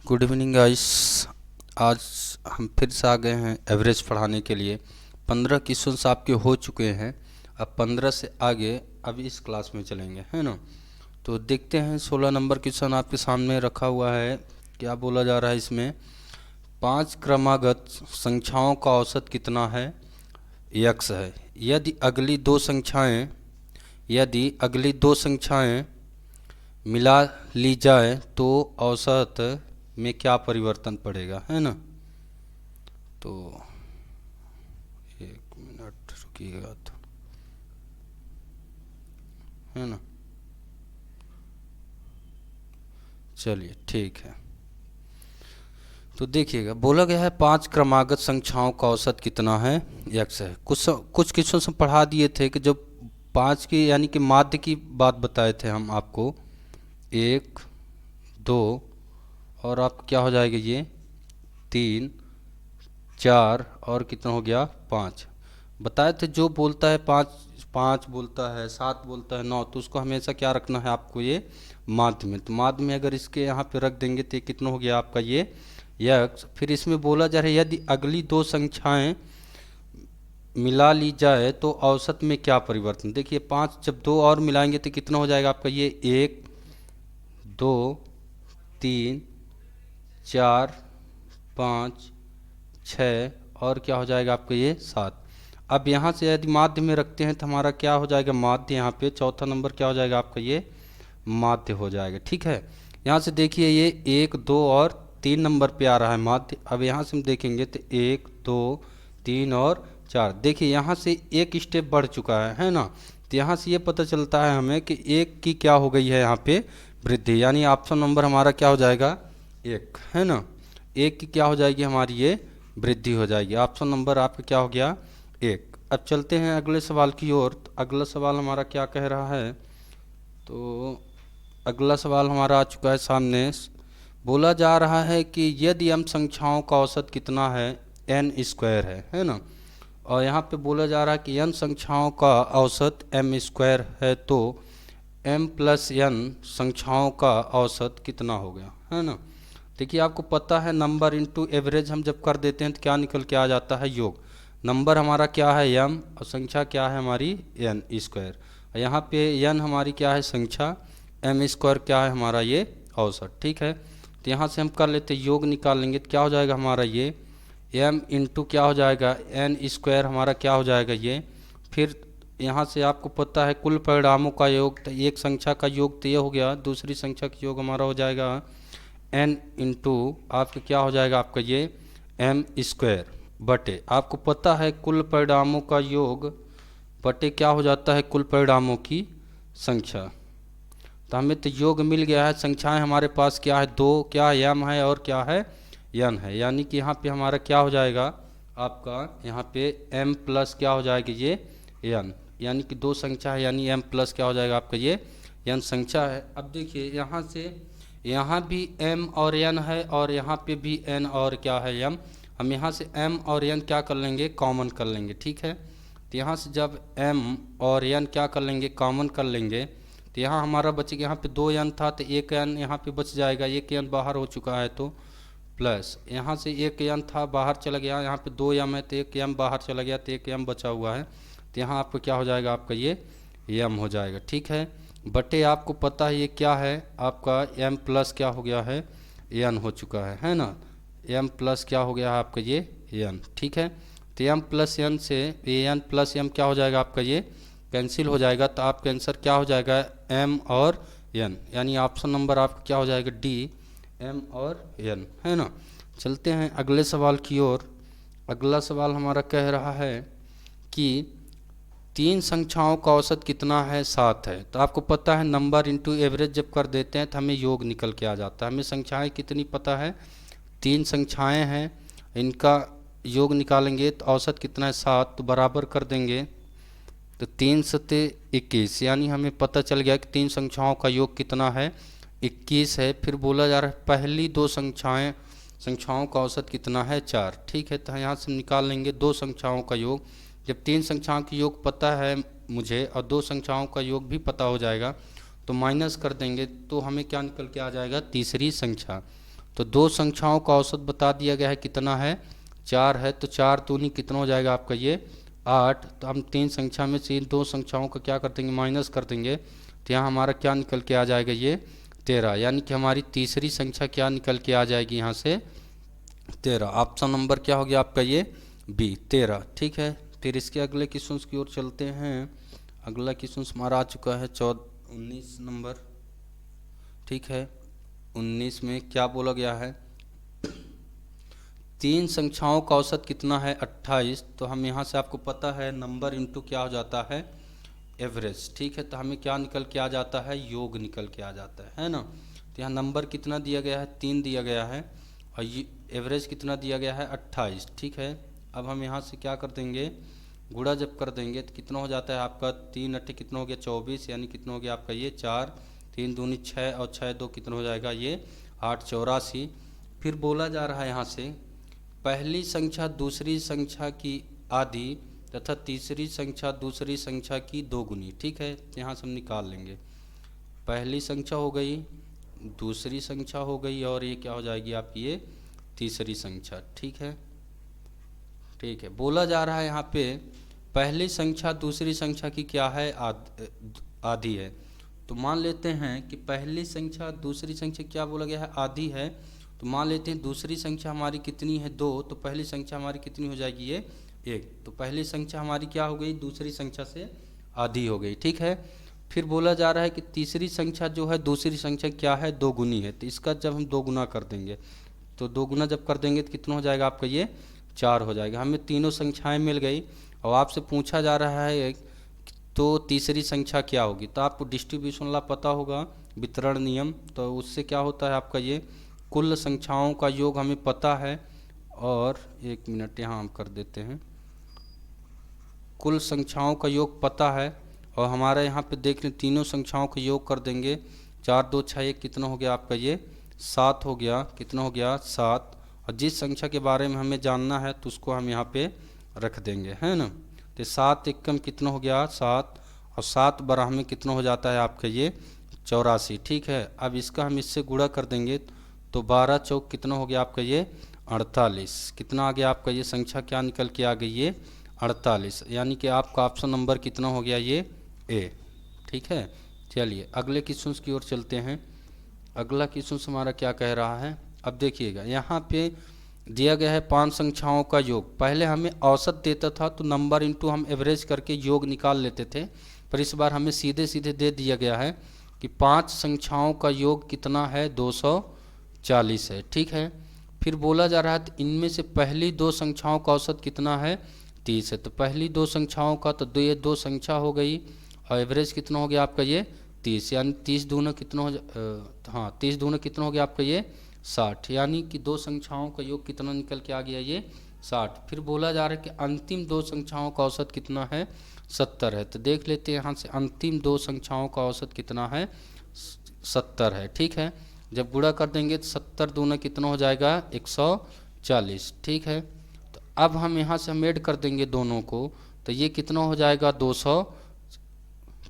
Good evening guys. आज हम फिर से आ गए हैं एवरेज पढ़ाने के लिए। 15 क्वेश्चंस आपके हो चुके हैं। अब 15 से आगे अब इस क्लास में चलेंगे, है ना। तो देखते हैं 16 नंबर क्वेश्चन आपके सामने रखा हुआ है। क्या बोला जा रहा है इसमें? 5 क्रमागत संख्याओं का औसत कितना है? यक्स है। यदि अगली दो संख्याएं मिला ली जाए तो औसत में क्या परिवर्तन पड़ेगा, है ना। तो एक मिनट रुकिएगा तो, है ना। चलिए ठीक है। तो देखिएगा, बोला गया है 5 क्रमागत संख्याओं का औसत कितना है? यक्स है। कुछ क्वेश्चन हम पढ़ा दिए थे कि जब 5 की यानी कि माध्य की बात बताए थे हम आपको। 1 2 और आप क्या हो जाएगा ये 3 4 और कितना हो गया 5 बताए थे। जो बोलता है 5 5 बोलता है, 7 बोलता है, 9, तो उसको हमेशा क्या रखना है आपको ये माध्य में। तो माध्य में अगर इसके यहाँ पे रख देंगे तो ये कितना हो गया आपका ये यक्स। फिर इसमें बोला जा रहा है यदि अगली दो संख्याएं मिला ली जाए तो औसत में क्या परिवर्तन। देखिए 5 जब दो और मिलाएंगे तो कितना हो जाएगा आपका ये 1 2 3 4 5 6 और क्या हो जाएगा आपका ये 7। अब यहाँ से यदि माध्य में रखते हैं तो हमारा क्या हो जाएगा माध्य। यहाँ पे चौथा नंबर क्या हो जाएगा आपका ये माध्य हो जाएगा। ठीक है। यहाँ से देखिए ये 1 2 और 3 नंबर पे आ रहा है माध्य। अब यहाँ से हम देखेंगे तो 1 2 3 और 4। देखिए यहाँ से एक स्टेप बढ़ चुका है ना। तो यहाँ से ये पता चलता है हमें कि एक की क्या हो गई है यहाँ पे वृद्धि, यानी ऑप्शन नंबर हमारा क्या हो जाएगा एक, है ना। एक की क्या हो जाएगी हमारी ये वृद्धि हो जाएगी। ऑप्शन नंबर आपका क्या हो गया एक। अब चलते हैं अगले सवाल की ओर। तो अगला सवाल हमारा क्या कह रहा है? तो अगला सवाल हमारा आ चुका है सामने। बोला जा रहा है कि यदि m संख्याओं का औसत कितना है n स्क्वायर है ना। और यहाँ पे बोला जा रहा है कि n संख्याओं का औसत m स्क्वायर है तो m प्लस n संख्याओं का औसत कितना हो गया, है ना। देखिए आपको पता है नंबर इंटू एवरेज हम जब कर देते हैं तो क्या निकल के आ जाता है योग। नंबर हमारा क्या है m और संख्या क्या है हमारी n स्क्वायर। यहाँ पे n हमारी क्या है संख्या, m स्क्वायर क्या है हमारा ये औसत। ठीक है। तो यहाँ से हम कर लेते योग निकाल लेंगे तो क्या हो जाएगा हमारा ये m इंटू क्या हो जाएगा n स्क्वायर हमारा क्या हो जाएगा ये। फिर यहाँ से आपको पता है कुल परिणामों का योग, तो एक संख्या का योग तो ये हो गया, दूसरी संख्या का योग हमारा हो जाएगा n इंटू आपका क्या हो जाएगा आपका ये m स्क्वायर बटे आपको पता है कुल परिणामों का योग बटे क्या हो जाता है कुल परिणामों की संख्या। तो हमें तो योग मिल गया है। संख्याएं हमारे पास क्या है दो, क्या m है और क्या है n है, यानी कि यहाँ पे हमारा क्या हो जाएगा आपका यहाँ पे m प्लस क्या हो जाएगा ये n, यानी कि दो संख्या है यानी m प्लस क्या हो जाएगा आपका ये n संख्या है। अब देखिए यहाँ से यहाँ भी m और n है और यहाँ पे भी n और क्या है m। हम यहाँ से m और n क्या कर लेंगे कॉमन कर लेंगे। ठीक है। तो यहाँ से जब m और n क्या कर लेंगे कॉमन कर लेंगे तो यहाँ हमारा बचेगा, यहाँ पे 2n था तो 1n यहाँ पे बच जाएगा, 1n बाहर हो चुका है तो प्लस यहाँ से 1n था बाहर चला गया, यहाँ पे 2m है तो 1m बाहर चला गया तो 1m बचा हुआ है। तो यहाँ आपको क्या हो जाएगा आपका ये m हो जाएगा। ठीक है। बटे आपको पता है ये क्या है आपका m प्लस क्या हो गया है n हो चुका है ना। m प्लस क्या हो गया है आपका ये n। ठीक है। तो m प्लस n से n प्लस m क्या हो जाएगा आपका ये कैंसिल हो जाएगा। तो आपका आंसर क्या हो जाएगा m और n, यानी ऑप्शन नंबर आपका क्या हो जाएगा डी m और n, है ना। चलते हैं अगले सवाल की ओर। अगला सवाल हमारा कह रहा है कि 3 संख्याओं का औसत कितना है 7 है। तो आपको पता है नंबर इंटू एवरेज जब कर देते हैं तो हमें योग निकल के आ जाता है। हमें संख्याएं कितनी पता है 3 संख्याएं हैं, इनका योग निकालेंगे तो औसत कितना है 7, तो बराबर कर देंगे तो 3 सते 21, यानी हमें पता चल गया कि 3 संख्याओं का योग कितना है 21 है। फिर बोला जा रहा है पहली दो संख्याओं का औसत कितना है 4। ठीक है। तो यहाँ से निकाल लेंगे दो संख्याओं का योग। जब 3 संख्याओं का योग पता है मुझे और दो संख्याओं का योग भी पता हो जाएगा तो माइनस कर देंगे तो हमें क्या निकल के आ जाएगा तीसरी संख्या। तो दो संख्याओं का औसत बता दिया गया है कितना है, 4 है। तो 4 दूनी कितना हो जाएगा आपका ये 8। तो हम तीन संख्या में से इन दो संख्याओं का क्या कर देंगे, माइनस कर देंगे। तो यहाँ हमारा क्या निकल के आ जाएगा ये 13, यानी कि हमारी तीसरी संख्या क्या निकल के आ जाएगी यहाँ से 13। ऑप्शन नंबर क्या हो गया आपका ये बी 13। ठीक है, फिर इसके अगले क्वेश्चन की ओर चलते हैं। अगला क्वेश्चन हमारा आ चुका है 19 नंबर। ठीक है, 19 में क्या बोला गया है, तीन संख्याओं का औसत कितना है 28। तो हम यहाँ से आपको पता है नंबर इंटू क्या हो जाता है एवरेज। ठीक है, तो हमें क्या निकल के आ जाता है, योग निकल के आ जाता है ना। तो यहाँ नंबर कितना दिया गया है 3 दिया गया है और एवरेज कितना दिया गया है 28। ठीक है, अब हम यहाँ से क्या कर देंगे, गुणा जब कर देंगे तो कितना हो जाता है आपका 3 अट्ठे कितना हो गया 24, यानी कितना हो गया आपका ये 4, 3 दूनी 6 और 6 2 कितना हो जाएगा ये 8, 84। फिर बोला जा रहा है यहाँ से पहली संख्या दूसरी संख्या की आधी तथा तीसरी संख्या दूसरी संख्या की दोगुनी। ठीक है, यहाँ से हम निकाल लेंगे, पहली संख्या हो गई, दूसरी संख्या हो गई और ये क्या हो जाएगी आपकी ये तीसरी संख्या। ठीक है, ठीक है, बोला जा रहा है यहाँ पे पहली संख्या दूसरी संख्या की क्या है आधी है। तो मान लेते हैं कि पहली संख्या दूसरी संख्या क्या बोला गया है आधी है। तो मान लेते हैं दूसरी संख्या हमारी कितनी है 2, तो पहली संख्या हमारी कितनी हो जाएगी ये 1। तो पहली संख्या हमारी क्या हो गई दूसरी संख्या से आधी हो गई। ठीक है, फिर बोला जा रहा है कि तीसरी संख्या जो है दूसरी संख्या क्या है 2 गुनी है। तो इसका जब हम 2 गुना कर देंगे तो 2 गुना जब कर देंगे तो कितना हो जाएगा आपका ये 4 हो जाएगा। हमें तीनों संख्याएं मिल गई और आपसे पूछा जा रहा है तो तीसरी संख्या क्या होगी। तो आपको डिस्ट्रीब्यूशन ला पता होगा, वितरण नियम, तो उससे क्या होता है आपका ये कुल संख्याओं का योग हमें पता है। और एक मिनट यहाँ हम कर देते हैं, कुल संख्याओं का योग पता है और हमारा यहाँ पे देख लें तीनों संख्याओं का योग कर देंगे 4 2 6 1 कितना हो गया आपका ये 7 हो गया, कितना हो गया 7। और जिस संख्या के बारे में हमें जानना है तो उसको हम यहाँ पे रख देंगे, है ना। तो 7 एकम कितना हो गया 7 और 7 बारह में कितना हो जाता है आपका ये 84। ठीक है, अब इसका हम इससे गुणा कर देंगे तो 12 चौक कितना हो गया आपका ये 48। कितना आ गया आपका ये संख्या क्या निकल के आ गई ये 48, यानी कि आपका ऑप्शन नंबर कितना हो गया ये ए। ठीक है, चलिए अगले क्वेश्चन की ओर चलते हैं। अगला क्वेश्चन हमारा क्या कह रहा है, अब देखिएगा यहाँ पे दिया गया है 5 संख्याओं का योग। पहले हमें औसत देता था तो नंबर इंटू हम एवरेज करके योग निकाल लेते थे, पर इस बार हमें सीधे सीधे दे दिया गया है कि 5 संख्याओं का योग कितना है 240 है। ठीक है, फिर बोला जा रहा है तो इनमें से पहली दो संख्याओं का औसत कितना है 30 है। तो पहली दो संख्याओं का तो ये दो संख्या हो गई और एवरेज कितना हो गया आपका ये 30, यानी 30 दूना कितना हो 30 दूना कितना हो गया आपका ये 60, यानी कि दो संख्याओं का योग कितना निकल के आ गया ये 60। फिर बोला जा रहा है कि अंतिम दो संख्याओं का औसत कितना है 70 है। तो देख लेते हैं यहाँ से अंतिम दो संख्याओं का औसत कितना है 70 है। ठीक है, जब गुणा कर देंगे तो 70 दूना कितना हो जाएगा 140। ठीक है, तो अब हम यहाँ से हम ऐड कर देंगे दोनों को, तो ये कितना हो जाएगा 200,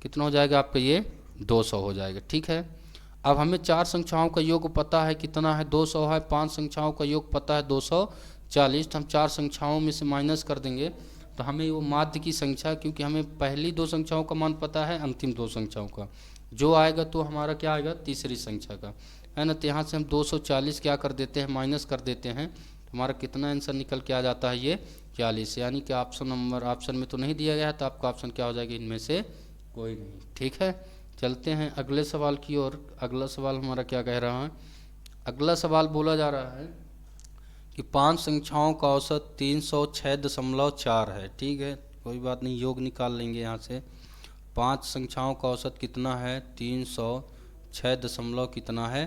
कितना हो जाएगा आपका ये 200 हो जाएगा। ठीक है, अब हमें 4 संख्याओं का योग पता है कितना है 200 है, 5 संख्याओं का योग पता है 240। तो हम 4 संख्याओं में से माइनस कर देंगे तो हमें वो माध्य की संख्या, क्योंकि हमें पहली दो संख्याओं का मान पता है अंतिम दो संख्याओं का, जो आएगा तो हमारा क्या आएगा तीसरी संख्या का, है ना। तो यहाँ से हम 240 क्या कर देते हैं माइनस कर देते हैं, तो हमारा कितना आंसर निकल के आ जाता है ये 40, यानी कि ऑप्शन नंबर ऑप्शन में तो नहीं दिया गया है, तो आपका ऑप्शन क्या हो जाएगा इनमें से कोई नहीं। ठीक है, चलते हैं अगले सवाल की ओर। अगला सवाल हमारा क्या कह रहा है, अगला सवाल बोला जा रहा है कि 5 संख्याओं का औसत 306.4 है। ठीक है, कोई बात नहीं, योग निकाल लेंगे यहाँ से। 5 संख्याओं का औसत कितना है 306 कितना है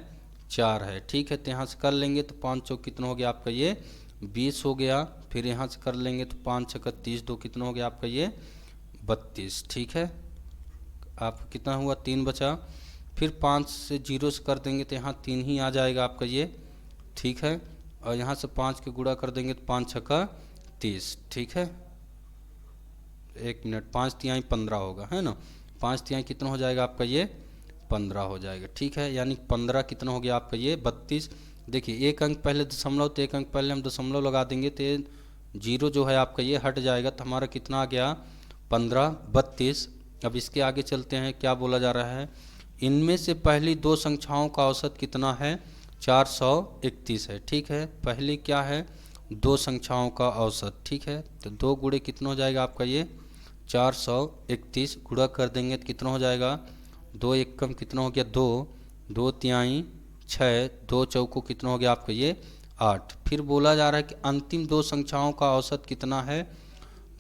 4 है। ठीक है, तो यहाँ से कर लेंगे तो 5 चौक कितना हो गया आपका ये 20 हो गया। फिर यहाँ से कर लेंगे तो 5 छक्का 30, 2 कितना हो गया आपका ये 32। ठीक है, आपका कितना हुआ 3 बचा। फिर 5 से 0 से कर देंगे तो यहाँ 3 ही आ जाएगा आपका ये। ठीक है, और यहाँ से 5 के गुणा कर देंगे तो 5 छक्का 30। ठीक है, एक मिनट, 5 तिहाई 15 होगा, है ना। 5 तिहाई कितना हो जाएगा आपका ये 15 हो जाएगा। ठीक है, यानी 15 कितना हो गया आपका ये 32, देखिए एक अंक पहले दशमलव, तो एक अंक पहले हम दशमलव लगा देंगे तो ये जीरो जो है आपका ये हट जाएगा, तो हमारा कितना आ गया 1532। अब इसके आगे चलते हैं, क्या बोला जा रहा है, इनमें से पहली दो संख्याओं का औसत कितना है 431 है। ठीक है, पहली क्या है, दो संख्याओं का औसत। ठीक है, तो दो गुणे कितना हो जाएगा आपका ये 431, गुणा कर देंगे तो कितना हो जाएगा, दो एकम कितना हो गया 2, दो तिहाई 6, दो चौको कितना हो गया आपका ये 8। फिर बोला जा रहा है कि अंतिम दो संख्याओं का औसत कितना है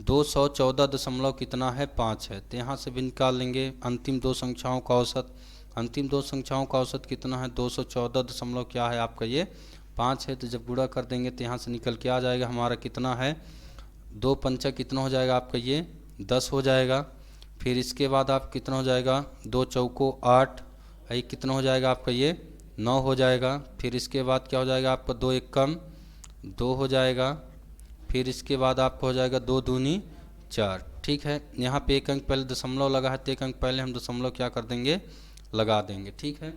214 दशमलव कितना है 5 है। तो यहाँ से भी निकाल लेंगे अंतिम दो संख्याओं का औसत। अंतिम दो संख्याओं का औसत कितना है 214 दशमलव क्या है आपका ये 5 है। तो जब गुणा कर देंगे तो यहाँ से निकल के आ जाएगा हमारा कितना है, दो पंचा कितना हो जाएगा आपका ये 10 हो जाएगा। फिर इसके बाद आप कितना हो जाएगा, दो चौको 8, ये कितना हो जाएगा आपका ये 9 हो जाएगा। फिर इसके बाद क्या हो जाएगा आपका, दो एक कम 2 हो जाएगा। फिर इसके बाद आपका हो जाएगा दो दूनी 4। ठीक है, यहाँ पे एक अंक पहले दशमलव लगा है तो एक अंक पहले हम दशमलव क्या कर देंगे, लगा देंगे। ठीक है,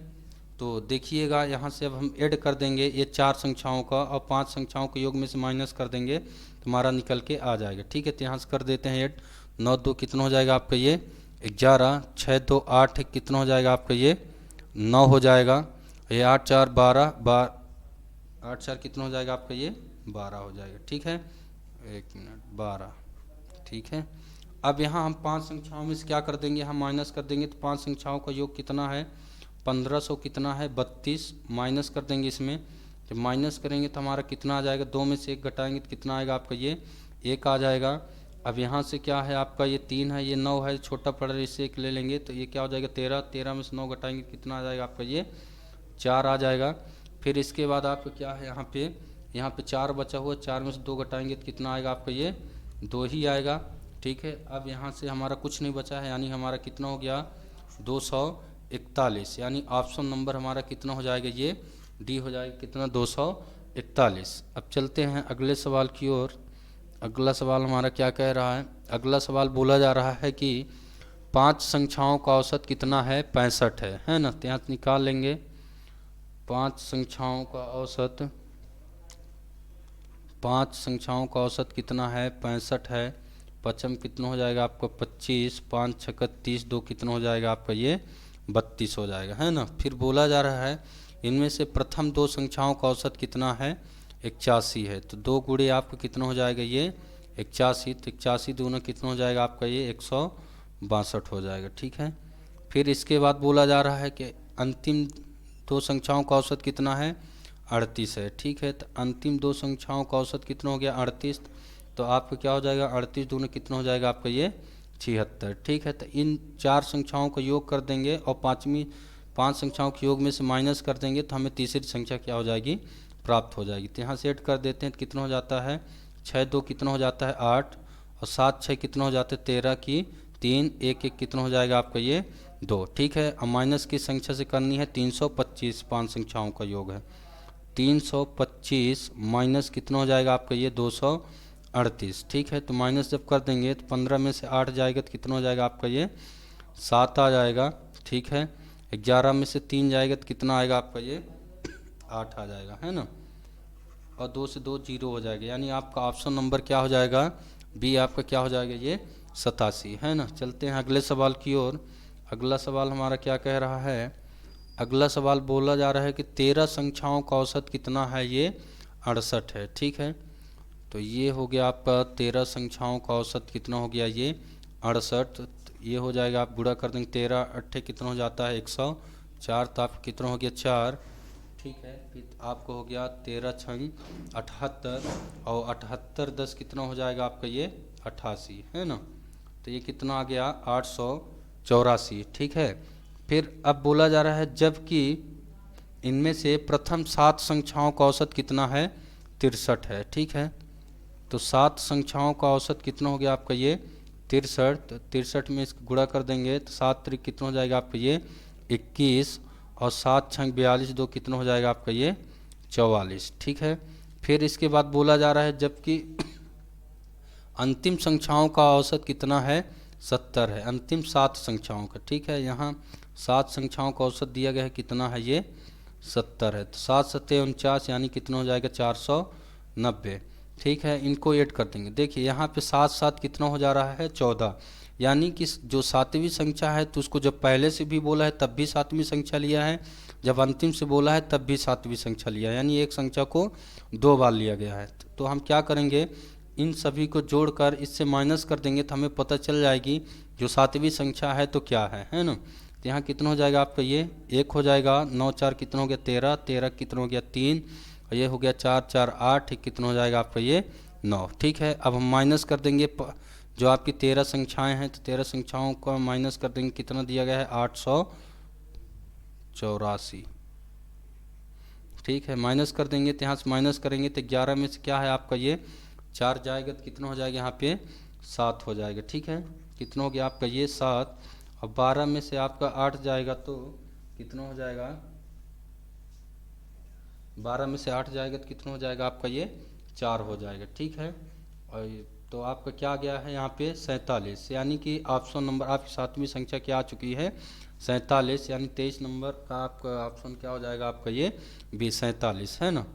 तो देखिएगा यहाँ से अब हम ऐड कर देंगे ये चार संख्याओं का और पांच संख्याओं के योग में से माइनस कर देंगे तो हमारा निकल के आ जाएगा। ठीक है, तो यहाँ से कर देते हैं ऐड, 9 2 कितना हो जाएगा आपका ये 11, 6 2 8 कितना हो जाएगा आपका ये 9 हो जाएगा। ये 8 4 12, 8 4 कितना हो जाएगा आपका ये 12 हो जाएगा। ठीक है, एक मिनट 12। ठीक है, अब यहाँ हम पांच संख्याओं में से क्या कर देंगे, हम माइनस कर देंगे तो पांच संख्याओं का योग कितना है 1500 कितना है 32, माइनस कर देंगे इसमें। जब माइनस करेंगे तो हमारा कितना आ जाएगा, दो में से एक घटाएंगे तो कितना आएगा आपका ये 1 आ जाएगा। अब यहाँ से क्या है आपका ये 3 है, ये 9 है, छोटा पड़ रहा है इससे 1 ले लेंगे तो ये क्या हो जाएगा 13, 13 में से 9 घटाएंगे कितना आ जाएगा आपका ये 4 आ जाएगा। फिर इसके बाद आपका क्या है यहाँ पे 4 बचा हुआ, 4 में से 2 घटाएंगे तो कितना आएगा आपका ये 2 ही आएगा। ठीक है, अब यहाँ से हमारा कुछ नहीं बचा है, यानी हमारा कितना हो गया 241, यानी ऑप्शन नंबर हमारा कितना हो जाएगा ये डी हो जाएगा कितना 241। अब चलते हैं अगले सवाल की ओर। अगला सवाल हमारा क्या कह रहा है, अगला सवाल बोला जा रहा है कि पांच संख्याओं का औसत कितना है 65 है ना। तो यहाँ से निकाल लेंगे पांच संख्याओं का औसत, पांच संख्याओं का औसत कितना है 65 है। पचम कितना हो जाएगा आपका 25, 5 छक्का 30, 2 कितना हो जाएगा आपका ये 32 हो जाएगा, है ना। फिर बोला जा रहा है इनमें से प्रथम दो संख्याओं का औसत कितना है 81 है। तो दो गुणे आपका कितना हो जाएगा ये 81, तो 81 दोनों कितना हो जाएगा आपका ये 162 हो जाएगा। ठीक है, फिर इसके बाद बोला जा रहा है कि अंतिम दो संख्याओं का औसत कितना है 38 है। ठीक है, तो अंतिम दो संख्याओं का औसत कितना हो गया 38, तो आपका क्या हो जाएगा 38 दूनी कितना हो जाएगा आपका ये 76। ठीक है, तो इन चार संख्याओं का योग कर देंगे और पांच संख्याओं के योग में से माइनस कर देंगे तो हमें तीसरी संख्या क्या हो जाएगी प्राप्त हो जाएगी। तो यहाँ से ऐड कर देते हैं तो कितना हो जाता है 6 2 कितना हो जाता है 8 और 7 6 कितना हो जाता है 13 की 3, 1 1 कितना हो जाएगा आपका ये 2। ठीक है, और माइनस की संख्या से करनी है 325, पांच संख्याओं का योग है 325 माइनस कितना हो जाएगा आपका ये 238। ठीक है, तो माइनस जब कर देंगे तो 15 में से 8 जाएगा तो कितना हो जाएगा आपका ये 7 आ जाएगा। ठीक है, 11 में से 3 जाएगा तो कितना आएगा आपका ये 8 आ जाएगा, है ना। और 2 से 2 0 हो जाएगा, यानी आपका ऑप्शन नंबर क्या हो जाएगा बी आपका क्या हो जाएगा ये 87, है ना। चलते हैं अगले सवाल की ओर। अगला सवाल हमारा क्या कह रहा है, अगला सवाल बोला जा रहा है कि 13 संख्याओं का औसत कितना है ये 68 है। ठीक है, तो ये हो गया आपका 13 संख्याओं का औसत कितना हो गया ये 68। ये हो जाएगा आप गुणा कर देंगे 13 8 कितना हो जाता है 104, तो आप कितना हो गया 4। ठीक है, फिर आपको हो गया 13 छंग 78 और 78 10 कितना हो जाएगा आपका ये 88, है ना। तो ये कितना आ गया 884। ठीक है, फिर अब बोला जा रहा है जबकि इनमें से प्रथम 7 संख्याओं का औसत कितना है 63 है। ठीक है, तो 7 संख्याओं का औसत कितना हो गया आपका ये 63, तो 63 में इसको गुणा कर देंगे तो 7 3 कितना हो जाएगा आपका ये 21 और 7 6 42, 2 कितना हो जाएगा आपका ये 44। ठीक है, फिर इसके बाद बोला जा रहा है जबकि अंतिम संख्याओं का औसत कितना है 70 है, अंतिम 7 संख्याओं का। ठीक है, यहाँ 7 संख्याओं का औसत दिया गया है कितना है ये 70 है, तो 7 सत्ते 49 यानी कितना हो जाएगा 490। ठीक है, इनको ऐड कर देंगे। देखिए यहाँ पे 7 7 कितना हो जा रहा है 14, यानी कि जो सातवीं संख्या है तो उसको जब पहले से भी बोला है तब भी सातवीं संख्या लिया है, जब अंतिम से बोला है तब भी सातवीं संख्या लिया है, यानी एक संख्या को 2 बार लिया गया है। तो हम क्या करेंगे, इन सभी को जोड़कर इससे माइनस कर देंगे तो हमें पता चल जाएगी जो सातवीं संख्या है तो क्या है ना। तो यहाँ कितना हो जाएगा आपका, ये 1 हो जाएगा, 9 4 कितना हो गया 13, 13 कितना हो गया 3, और ये हो गया 4 4 8, कितना हो जाएगा आपका ये 9। ठीक है, अब हम माइनस कर देंगे जो आपकी 13 संख्याएं हैं, तो 13 संख्याओं का माइनस कर देंगे, कितना दिया गया है 884। ठीक है, माइनस कर देंगे, तो यहाँ से माइनस करेंगे तो 11 में से क्या है आपका ये 4 जाएगा तो कितना हो जाएगा यहाँ पे 7 हो जाएगा। ठीक है, कितना हो गया आपका ये 7, और 12 में से आपका 8 जाएगा तो कितना हो जाएगा, 12 में से 8 जाएगा तो कितना हो जाएगा आपका ये 4 हो जाएगा। ठीक है, और तो आपका क्या गया है यहाँ पे 47, यानी कि ऑप्शन नंबर आपकी सातवीं संख्या क्या आ चुकी है 47, यानी 23 नंबर का आपका ऑप्शन क्या हो जाएगा आपका ये 47 है ना।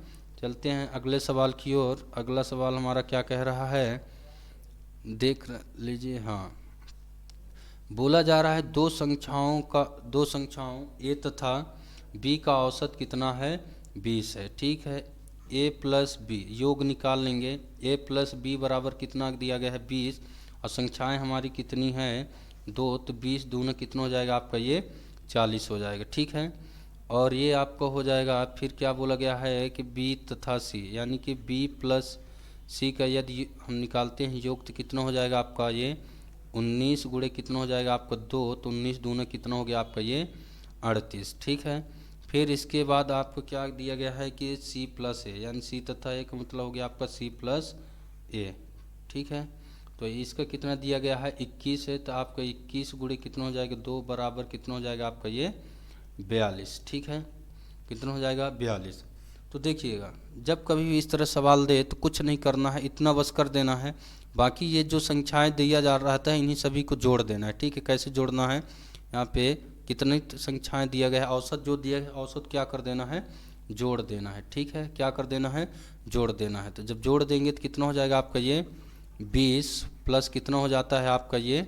चलते हैं अगले सवाल की ओर। अगला सवाल हमारा क्या कह रहा है, देख लीजिए। हाँ, बोला जा रहा है दो संख्याओं ए तथा बी का औसत कितना है 20 है। ठीक है, ए प्लस बी योग निकाल लेंगे, ए प्लस बी बराबर कितना दिया गया है 20, और संख्याएं हमारी कितनी हैं 2, तो 20 दूना कितना हो जाएगा आपका ये 40 हो जाएगा। ठीक है, और ये आपका हो जाएगा, फिर क्या बोला गया है कि बी तथा सी, यानी कि बी प्लस सी का यदि हम निकालते हैं योग तो कितना हो जाएगा आपका ये 19 गुणे कितना हो जाएगा आपका 2, तो 19 दूना कितना हो गया आपका ये 38। ठीक है, फिर इसके बाद आपको क्या दिया गया है कि सी प्लस ए, यानी सी तथा ए का मतलब हो गया आपका सी प्लस ए। ठीक है, तो इसका कितना दिया गया है 21 है, तो आपका 21 गुणे कितना हो जाएगा 2 बराबर कितना हो जाएगा आपका ये 42। ठीक है, कितना हो जाएगा 42। तो देखिएगा जब कभी भी इस तरह सवाल दे तो कुछ नहीं करना है, इतना बस कर देना है, बाकी ये जो संख्याएं दिया जा रहा था इन्हीं सभी को जोड़ देना है। ठीक है, कैसे जोड़ना है, यहाँ पे कितनी संख्याएं दिया गया है, औसत जो दिया है औसत क्या कर देना है जोड़ देना है। ठीक है, क्या कर देना है जोड़ देना है। तो जब जोड़ देंगे तो कितना हो जाएगा आपका ये 20 प्लस कितना हो जाता है आपका ये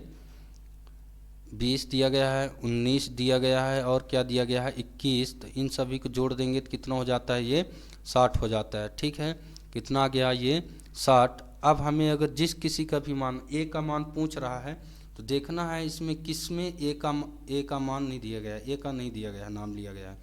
20 दिया गया है, 19 दिया गया है, और क्या दिया गया है 21, तो इन सभी को जोड़ देंगे तो कितना हो जाता है ये 60 हो जाता है। ठीक है, कितना आ गया ये 60। अब हमें अगर जिस किसी का भी मान ए का मान पूछ रहा है तो देखना है इसमें किस में ए का मान नहीं दिया गया है, ए का नहीं दिया गया है, नाम लिया गया है,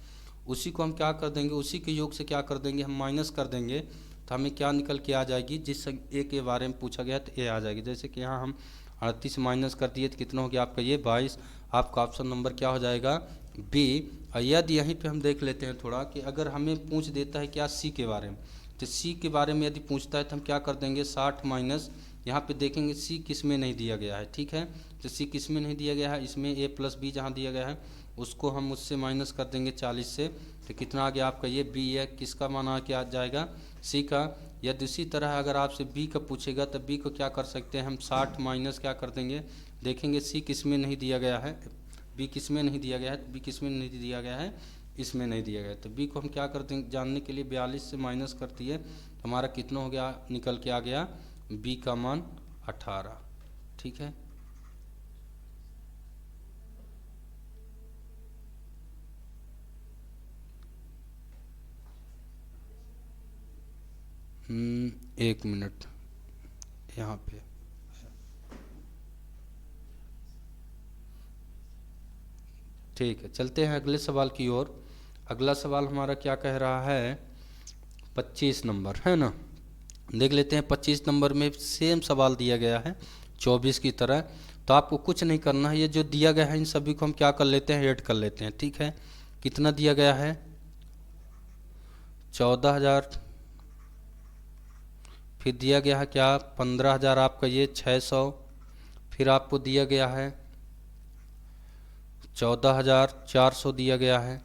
उसी को हम क्या कर देंगे, उसी के योग से क्या कर देंगे हम माइनस कर देंगे, तो हमें क्या निकल के आ जाएगी, जिस ए के बारे में पूछा गया तो ए आ जाएगी। जैसे कि यहाँ हम 38 माइनस कर दिए तो कितना हो गया आपका ये 22, आपका ऑप्शन नंबर क्या हो जाएगा बी। और यदि यहीं पे हम देख लेते हैं थोड़ा कि अगर हमें पूछ देता है क्या सी के बारे में, तो सी के बारे में यदि पूछता है तो हम क्या कर देंगे 60 माइनस, यहाँ पे देखेंगे सी किस में नहीं दिया गया है। ठीक है, तो सी किस में नहीं दिया गया है, इसमें ए प्लस बी जहाँ दिया गया है उसको हम उससे माइनस कर देंगे 40 से, तो कितना आ गया आपका ये बी है, किसका मान आ क्या जाएगा सी का। यदि इसी तरह अगर आपसे बी का पूछेगा तो बी को क्या कर सकते हैं हम 60 माइनस क्या कर देंगे, देखेंगे सी किस में नहीं दिया गया है, बी किस में नहीं दिया गया है, बी किस में नहीं दिया गया है, इसमें नहीं दिया गया है, तो बी को हम क्या कर देंगे जानने के लिए 42 से माइनस कर दिए तो हमारा कितना हो गया निकल के आ गया बी का मान 18। ठीक है, एक मिनट यहाँ पे ठीक है, चलते हैं अगले सवाल की ओर। अगला सवाल हमारा क्या कह रहा है 25 नंबर है ना, देख लेते हैं। 25 नंबर में सेम सवाल दिया गया है 24 की तरह, तो आपको कुछ नहीं करना है, ये जो दिया गया है इन सभी को हम क्या कर लेते हैं ऐड कर लेते हैं। ठीक है, कितना दिया गया है 14,000, फिर दिया गया है क्या 15,000 आपका ये 600, फिर आपको दिया गया है 14,400 दिया गया है।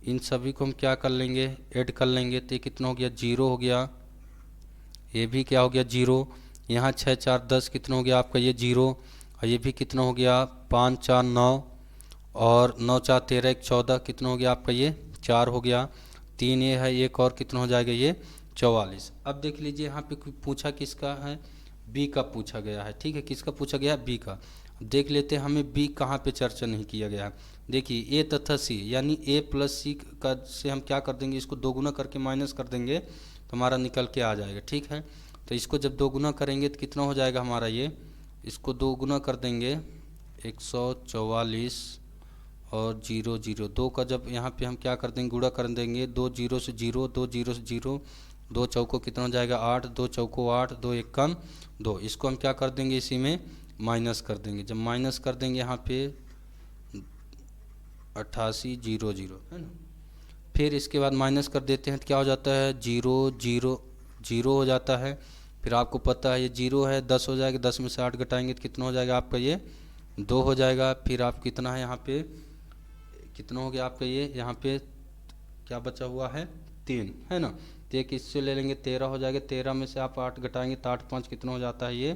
इन सभी को हम क्या कर लेंगे ऐड कर लेंगे तो ये कितना हो गया 0 हो गया, ये भी क्या हो गया 0, यहाँ 6 4 10 कितना हो गया आपका ये 0, और ये भी कितना हो गया 5 4 9, और 9 4 13 1 14 कितना हो गया आपका ये 4 हो गया, 3 ये है, एक और कितना हो जाएगा ये 44। अब देख लीजिए यहाँ पे पूछा किसका है, बी का पूछा गया है, ठीक है, किसका पूछा गया, बी का। देख लेते हैं हमें बी कहाँ पे चर्चा नहीं किया गया। देखिए ए तथा सी, यानी ए प्लस सी का से हम क्या कर देंगे, इसको दोगुना करके माइनस कर देंगे तो हमारा निकल के आ जाएगा, ठीक है। तो इसको जब दोगुना करेंगे तो कितना हो जाएगा हमारा ये, इसको दोगुना कर देंगे 144 और 0 0, 2 का जब यहाँ पे हम क्या कर देंगे, गुणा कर देंगे, 2 0 से 0, 2 0 से 0, 2 चौको कितना हो जाएगा 8, 2 चौको 8, 2 एकम 2, इसको हम क्या कर देंगे, इसी में माइनस कर देंगे। जब माइनस कर देंगे यहाँ पे 88 0 0 है ना, फिर इसके बाद माइनस कर देते हैं तो क्या हो जाता है 0 0 0 हो जाता है। फिर आपको पता है ये 0 है, 10 हो जाएगा, 10 में से 8 घटाएंगे तो कितना हो जाएगा आपका ये 2 हो जाएगा। फिर आप कितना है यहाँ पे, कितना हो गया आपका ये, यहाँ पे क्या बचा हुआ है 3 है ना, तो एक इससे ले लेंगे 13 हो जाएगा, 13 में से आप 8 घटाएंगे तो 8 5 कितना हो जाता है ये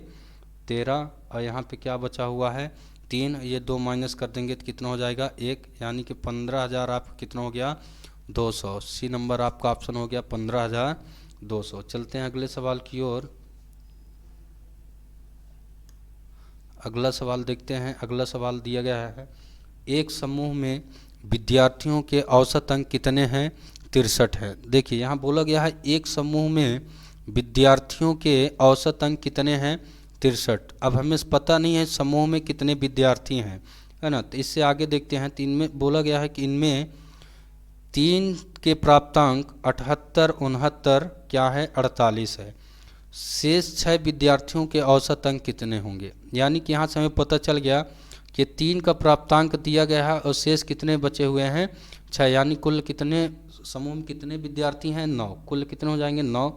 13, और यहाँ पे क्या बचा हुआ है 3, ये 2 माइनस कर देंगे तो कितना हो जाएगा 1, यानी कि 15,000 आपका कितना हो गया 200। सी नंबर आपका ऑप्शन हो गया 15,200। चलते हैं अगले सवाल की ओर। अगला सवाल देखते हैं। अगला सवाल दिया गया है, एक समूह में विद्यार्थियों के औसत अंक कितने हैं, 63 हैं। देखिए यहाँ बोला गया है एक समूह में विद्यार्थियों के औसत अंक कितने हैं, 63। अब हमें पता नहीं है समूह में कितने विद्यार्थी हैं, है ना, तो इससे आगे देखते हैं। तो इनमें बोला गया है कि इनमें 3 के प्राप्तांक 78 69 क्या है 48 है। शेष 6 विद्यार्थियों के औसत अंक कितने होंगे, यानी कि यहाँ से हमें पता चल गया कि 3 का प्राप्तांक दिया गया है और शेष कितने बचे हुए हैं 6, यानी कुल कितने समूह में कितने विद्यार्थी हैं 9, कुल कितने हो जाएंगे 9।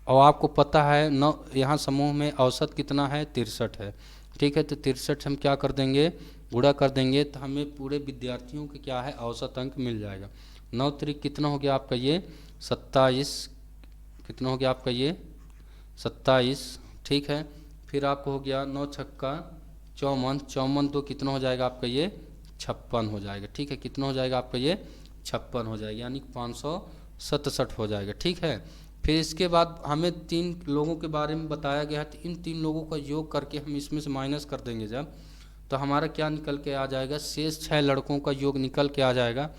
और आपको पता है 9 यहाँ समूह में औसत कितना है 63 है, ठीक है। तो 63 हम क्या कर देंगे, गुणा कर देंगे तो हमें पूरे विद्यार्थियों के क्या है औसत अंक मिल जाएगा। 9 त्रिक कितना हो गया आपका ये 27, कितना हो गया आपका ये 27, ठीक है। फिर आपको हो गया 9 छक्का 54, 54 तो कितना हो जाएगा आपका ये 56 हो जाएगा, ठीक है। कितना हो जाएगा आपका ये 56 हो जाएगा, यानी 567 हो जाएगा, ठीक है। फिर इसके बाद हमें 3 लोगों के बारे में बताया गया है, तो इन 3 लोगों का योग करके हम इसमें से माइनस कर देंगे जब, तो हमारा क्या निकल के आ जाएगा, शेष 6 लड़कों का योग निकल के आ जाएगा।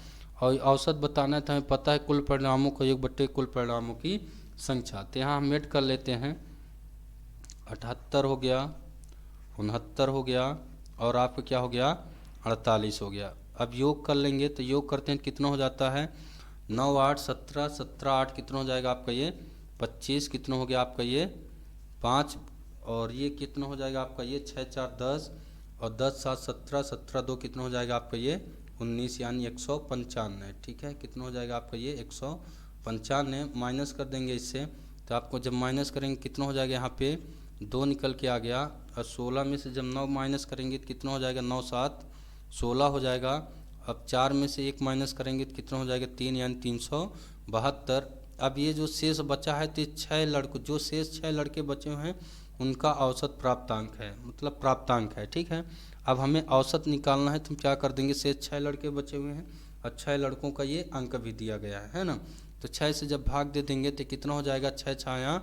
और औसत बताना है तो हमें पता है कुल परिणामों का योग बट्टे कुल परिणामों की संख्या। तो यहाँ हम ऐड कर लेते हैं, 78 हो गया, 69 हो गया, और आपका क्या हो गया 48 हो गया। अब योग कर लेंगे तो योग करते हैं कितना हो जाता है 9 8 17, 17 8 कितना हो जाएगा आपका ये 25, कितना हो गया आपका ये 5, और ये कितना हो जाएगा आपका ये 6 4 10, और 10 7 17, 17 2 कितना हो जाएगा आपका ये 19, यानी 195, ठीक है। कितना हो जाएगा आपका ये 195, माइनस कर देंगे इससे, तो आपको जब माइनस करेंगे कितना हो जाएगा यहाँ पे 2 निकल के आ गया, और 16 में से जब 9 माइनस करेंगे तो कितना हो जाएगा 9 7 16 हो जाएगा। अब 4 में से 1 माइनस करेंगे तो कितना हो जाएगा 3, यानी 372। अब ये जो शेष बचा है तो 6 लड़कों, जो शेष 6 लड़के बचे हुए हैं उनका औसत प्राप्तांक है, मतलब प्राप्तांक है, ठीक है। अब हमें औसत निकालना है तो हम क्या कर देंगे, शेष 6 लड़के बचे हुए हैं और 6 लड़कों का ये अंक भी दिया गया है ना, तो 6 से जब भाग दे देंगे तो कितना हो जाएगा 6 6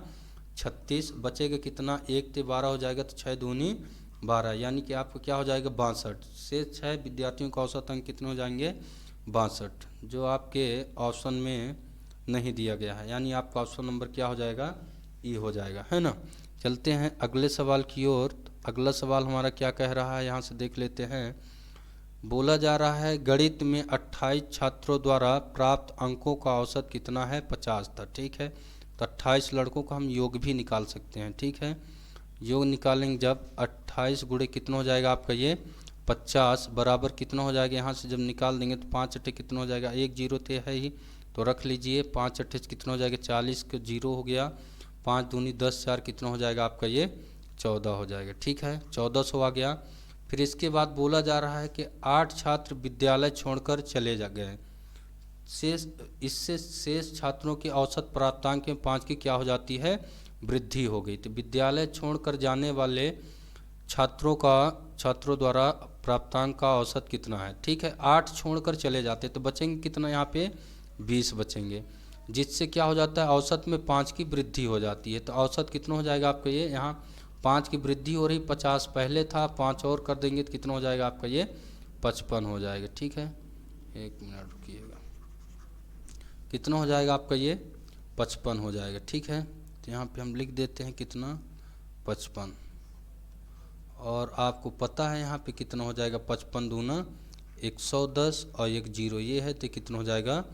36, बचेगा कितना 1 से 12 हो जाएगा, तो 6 दूनी 12, यानी कि आपको क्या हो जाएगा 62। से 6 विद्यार्थियों का औसत अंक कितने हो जाएंगे 62, जो आपके ऑप्शन में नहीं दिया गया है, यानी आपका ऑप्शन नंबर क्या हो जाएगा ई हो जाएगा, है ना। चलते हैं अगले सवाल की ओर। अगला सवाल हमारा क्या कह रहा है, यहाँ से देख लेते हैं। बोला जा रहा है गणित में 28 छात्रों द्वारा प्राप्त अंकों का औसत कितना है 50 था, ठीक है। तो 28 लड़कों का हम योग भी निकाल सकते हैं, ठीक है। योग निकालेंगे जब 28 गुणे कितना हो जाएगा आपका ये 50 बराबर कितना हो जाएगा, यहाँ से जब निकाल देंगे तो 5 अट्ठे कितना हो जाएगा, 1 0 थे है ही तो रख लीजिए, 5 अट्ठे कितना हो जाएगा 40 का 0 हो गया, 5 दूनी 10 4 कितना हो जाएगा आपका ये 14 हो जाएगा, ठीक है। 1400 आ गया। फिर इसके बाद बोला जा रहा है कि 8 छात्र विद्यालय छोड़कर चले जा गए, शेष इससे शेष छात्रों के औसत प्राप्तांक में 5 की क्या हो जाती है वृद्धि हो गई। तो विद्यालय छोड़कर जाने वाले छात्रों द्वारा प्राप्तांक का औसत कितना है, ठीक है। 8 छोड़कर चले जाते तो बचेंगे कितना यहाँ पे 20 बचेंगे, जिससे क्या हो जाता है औसत में 5 की वृद्धि हो जाती है। तो औसत कितना हो जाएगा आपका ये, यहाँ 5 की वृद्धि हो रही, 50 पहले था, 5 और कर देंगे तो कितना हो जाएगा आपका ये 55 हो जाएगा। ठीक है, 1 मिनट रुकिएगा, कितना हो जाएगा आपका ये 55 हो जाएगा। ठीक है, तो यहाँ पे हम लिख देते हैं कितना 55, और आपको पता है यहाँ पे कितना हो जाएगा 55 दूना 110 और एक जीरो ये है, तो कितना हो जाएगा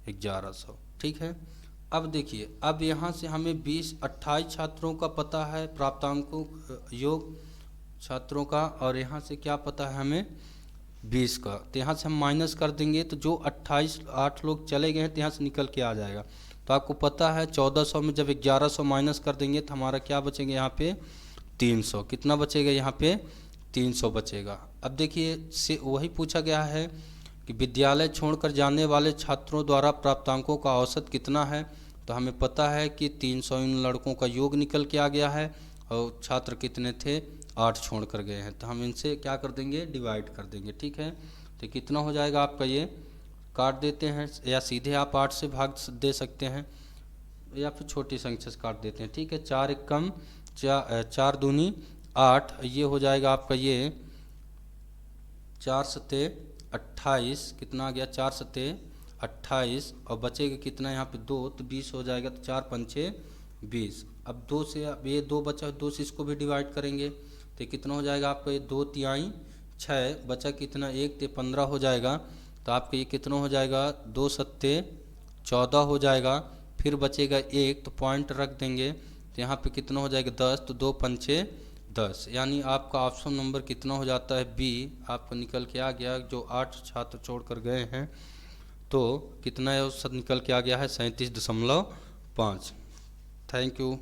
1100। ठीक है, अब देखिए, अब यहाँ से हमें 28 छात्रों का पता है, प्राप्तांकों योग छात्रों का, और यहाँ से क्या पता है हमें 20 का। तो यहाँ से हम माइनस कर देंगे, तो जो 8 लोग चले गए हैं तो यहाँ से निकल के आ जाएगा। तो आपको पता है 1400 में जब 1100 माइनस कर देंगे तो हमारा क्या बचेंगे यहाँ पे 300। कितना बचेगा यहाँ पे 300 बचेगा। अब देखिए से वही पूछा गया है कि विद्यालय छोड़कर जाने वाले छात्रों द्वारा प्राप्तांकों का औसत कितना है। तो हमें पता है कि 300 इन लड़कों का योग निकल के आ गया है, और छात्र कितने थे 8 छोड़ कर गए हैं, तो हम इनसे क्या कर देंगे डिवाइड कर देंगे। ठीक है, तो कितना हो जाएगा आपका ये, काट देते हैं, या सीधे आप 8 से भाग दे सकते हैं, या फिर छोटी संख्या से काट देते हैं। ठीक है, 4 एक कम 4 दूनी 8, ये हो जाएगा आपका ये 4 सते 28, कितना आ गया 4 सते 28, और बचेगा कितना यहाँ पे 2, तो 20 हो जाएगा, तो 4 पंचे 20। अब 2 से, अब ये 2 बचा, 2 से इसको भी डिवाइड करेंगे तो कितना हो जाएगा आपका ये 2 तिहाई 6, बचा कितना 1, तो 15 हो जाएगा। तो आपका ये कितना हो जाएगा 2 सत्ते 14 हो जाएगा, फिर बचेगा 1, तो पॉइंट रख देंगे, तो यहाँ पे कितना हो जाएगा 10, तो 2 पंचे 10, यानी आपका ऑप्शन नंबर कितना हो जाता है बी, आपको निकल के आ गया। जो 8 छात्र छोड़ कर गए हैं तो कितना है औसत निकल के आ गया है 37.5। Thank you.